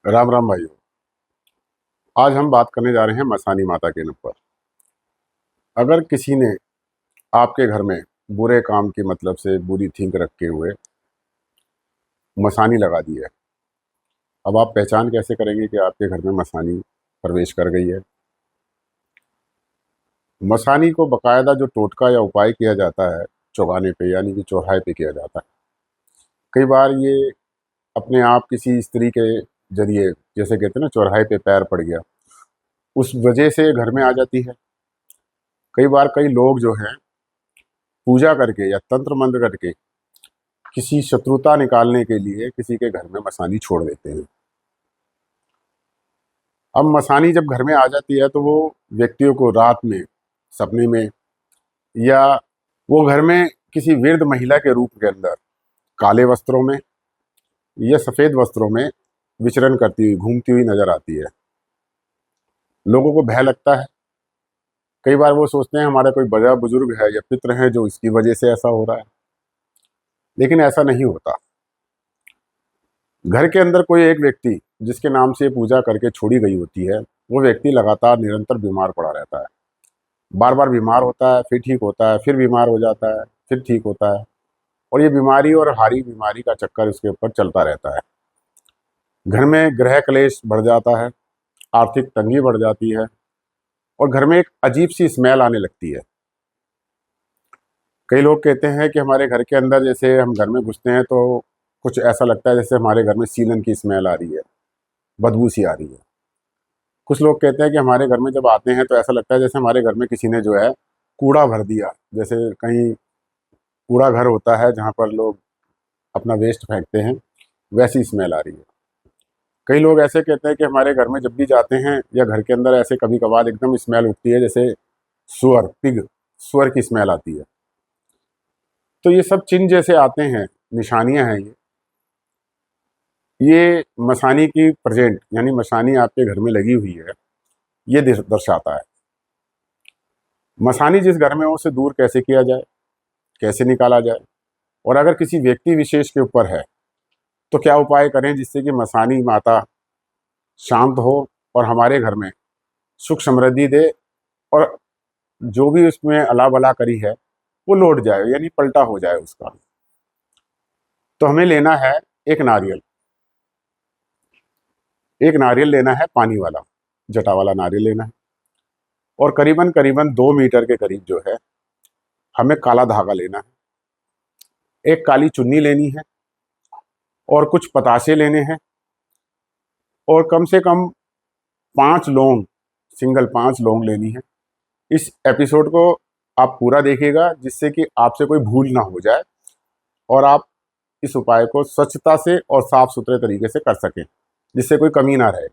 राम राम भाइयों। आज हम बात करने जा रहे हैं मसानी माता के ऊपर। अगर किसी ने आपके घर में बुरे काम की मतलब से बुरी थिंक रखे हुए मसानी लगा दी है, अब आप पहचान कैसे करेंगे कि आपके घर में मसानी प्रवेश कर गई है। मसानी को बकायदा जो टोटका या उपाय किया जाता है चौगाने पे यानी कि चौराहे पे किया जाता है। कई बार ये अपने आप किसी स्त्री के जरिए, जैसे कहते हैं ना चौराहे पे पैर पड़ गया, उस वजह से घर में आ जाती है। कई बार कई लोग जो हैं पूजा करके या तंत्र मंत्र करके किसी शत्रुता निकालने के लिए किसी के घर में मसानी छोड़ देते हैं। अब मसानी जब घर में आ जाती है तो वो व्यक्तियों को रात में सपने में या वो घर में किसी वृद्ध महिला के रूप के अंदर काले वस्त्रों में या सफ़ेद वस्त्रों में विचरण करती हुई घूमती हुई नजर आती है। लोगों को भय लगता है। कई बार वो सोचते हैं हमारा कोई बड़ा बुजुर्ग है या पितृ है जो इसकी वजह से ऐसा हो रहा है, लेकिन ऐसा नहीं होता। घर के अंदर कोई एक व्यक्ति जिसके नाम से पूजा करके छोड़ी गई होती है, वो व्यक्ति लगातार निरंतर बीमार पड़ा रहता है। बार बार बीमार होता है, फिर ठीक होता है, फिर बीमार हो जाता है, फिर ठीक होता है, और ये बीमारी और हारी बीमारी का चक्कर इसके ऊपर चलता रहता है। घर में ग्रह क्लेश बढ़ जाता है, आर्थिक तंगी बढ़ जाती है, और घर में एक अजीब सी स्मेल आने लगती है। कई लोग कहते हैं कि हमारे घर के अंदर जैसे हम घर में घुसते हैं तो कुछ ऐसा लगता है जैसे हमारे घर में सीलन की स्मेल आ रही है, बदबू सी आ रही है। कुछ लोग कहते हैं कि हमारे घर में जब आते हैं तो ऐसा लगता है जैसे हमारे घर में किसी ने जो है कूड़ा भर दिया, जैसे कहीं कूड़ा घर होता है जहाँ पर लोग अपना वेस्ट फेंकते हैं, वैसी स्मेल आ रही है। कई लोग ऐसे कहते हैं कि हमारे घर में जब भी जाते हैं या घर के अंदर ऐसे कभी कभार एकदम स्मेल उठती है जैसे सुअर की स्मेल आती है। तो ये सब चिन्ह जैसे आते हैं, निशानियां हैं, ये मसानी की प्रेजेंट यानी मसानी आपके घर में लगी हुई है, ये दर्शाता है। मसानी जिस घर में हो उसे दूर कैसे किया जाए, कैसे निकाला जाए, और अगर किसी व्यक्ति विशेष के ऊपर है तो क्या उपाय करें जिससे कि मसानी माता शांत हो और हमारे घर में सुख समृद्धि दे, और जो भी उसमें अला बला करी है वो लौट जाए यानी पलटा हो जाए उसका। तो हमें लेना है एक नारियल। एक नारियल लेना है, पानी वाला जटा वाला नारियल लेना है, और करीबन करीबन 2 मीटर के करीब जो है हमें काला धागा लेना है। एक काली चुन्नी लेनी है और कुछ पतासे लेने हैं, और कम से कम 5 लौंग, सिंगल 5 लौंग लेनी है। इस एपिसोड को आप पूरा देखिएगा जिससे कि आपसे कोई भूल ना हो जाए और आप इस उपाय को स्वच्छता से और साफ सुथरे तरीके से कर सकें, जिससे कोई कमी ना रहे।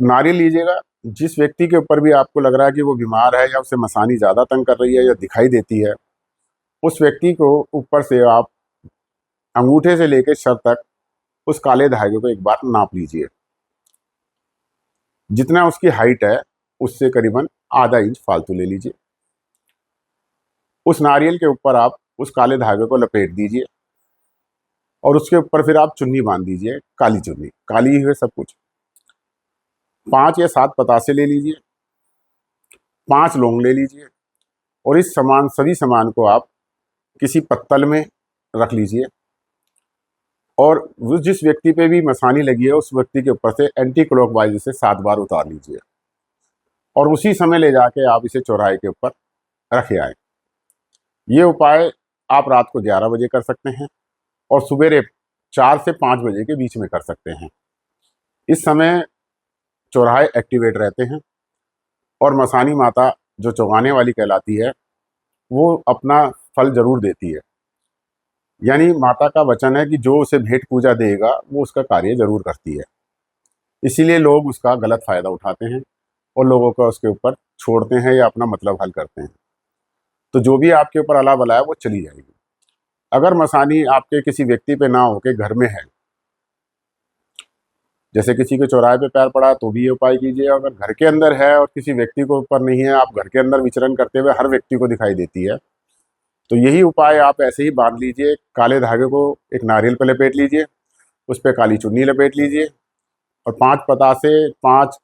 नारियल लीजिएगा। जिस व्यक्ति के ऊपर भी आपको लग रहा है कि वो बीमार है या उसे मसानी ज़्यादा तंग कर रही है या दिखाई देती है, उस व्यक्ति को ऊपर से आप अंगूठे से लेकर सर तक उस काले धागे को एक बार नाप लीजिए। जितना उसकी हाइट है उससे करीबन आधा इंच फालतू ले लीजिए। उस नारियल के ऊपर आप उस काले धागे को लपेट दीजिए और उसके ऊपर फिर आप चुन्नी बांध दीजिए, काली चुन्नी, काली ही है सब कुछ। 5 या 7 पतासे ले लीजिए, 5 लौंग ले लीजिए, और इस सभी सामान को आप किसी पत्तल में रख लीजिए, और जिस व्यक्ति पे भी मसानी लगी है उस व्यक्ति के ऊपर से एंटी क्लॉकवाइज से 7 बार उतार लीजिए, और उसी समय ले जाके आप इसे चौराहे के ऊपर रखे आए। ये उपाय आप रात को 11 बजे कर सकते हैं और सुबेरे 4 से 5 बजे के बीच में कर सकते हैं। इस समय चौराहे एक्टिवेट रहते हैं और मसानी माता जो चौगाने वाली कहलाती है वो अपना फल जरूर देती है। यानी माता का वचन है कि जो उसे भेंट पूजा देगा वो उसका कार्य जरूर करती है। इसीलिए लोग उसका गलत फायदा उठाते हैं और लोगों को उसके ऊपर छोड़ते हैं या अपना मतलब हल करते हैं। तो जो भी आपके ऊपर अला बला है वो चली जाएगी। अगर मसानी आपके किसी व्यक्ति पे ना होके घर में है, जैसे किसी के चौराहे पे पैर पड़ा, तो भी ये उपाय कीजिए। अगर घर के अंदर है और किसी व्यक्ति को ऊपर नहीं है, आप घर के अंदर विचरण करते हुए हर व्यक्ति को दिखाई देती है, तो यही उपाय आप ऐसे ही बांध लीजिए। काले धागे को एक नारियल पर लपेट लीजिए उस पर काली चुन्नी लपेट लीजिए और 5 पतासे 5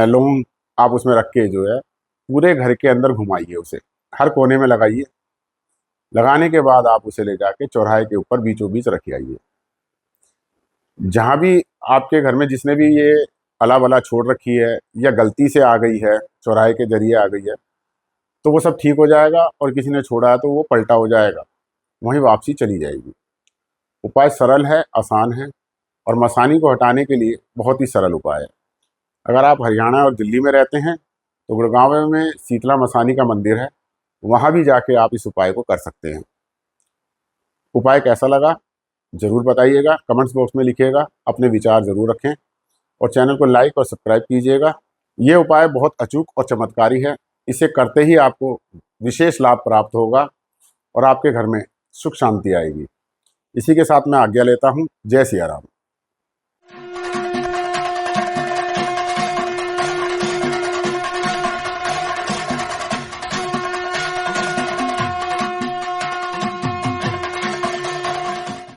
लौंग आप उसमें रख के जो है पूरे घर के अंदर घुमाइए, उसे हर कोने में लगाइए। लगाने के बाद आप उसे ले जाके चौराहे के ऊपर बीचों बीच रख आइए। जहाँ भी आपके घर में जिसने भी ये अला बला छोड़ रखी है या गलती से आ गई है, चौराहे के जरिए आ गई है, तो वो सब ठीक हो जाएगा और किसी ने छोड़ा है तो वो पलटा हो जाएगा, वहीं वापसी चली जाएगी। उपाय सरल है, आसान है और मसानी को हटाने के लिए बहुत ही सरल उपाय है। अगर आप हरियाणा और दिल्ली में रहते हैं तो गुड़गांव में शीतला मसानी का मंदिर है, वहाँ भी जाके आप इस उपाय को कर सकते हैं। उपाय कैसा लगा ज़रूर बताइएगा, कमेंट्स बॉक्स में लिखिएगा, अपने विचार ज़रूर रखें और चैनल को लाइक और सब्सक्राइब कीजिएगा। ये उपाय बहुत अचूक और चमत्कारी है, इसे करते ही आपको विशेष लाभ प्राप्त होगा और आपके घर में सुख शांति आएगी। इसी के साथ मैं आज्ञा लेता हूँ। जय सिया राम।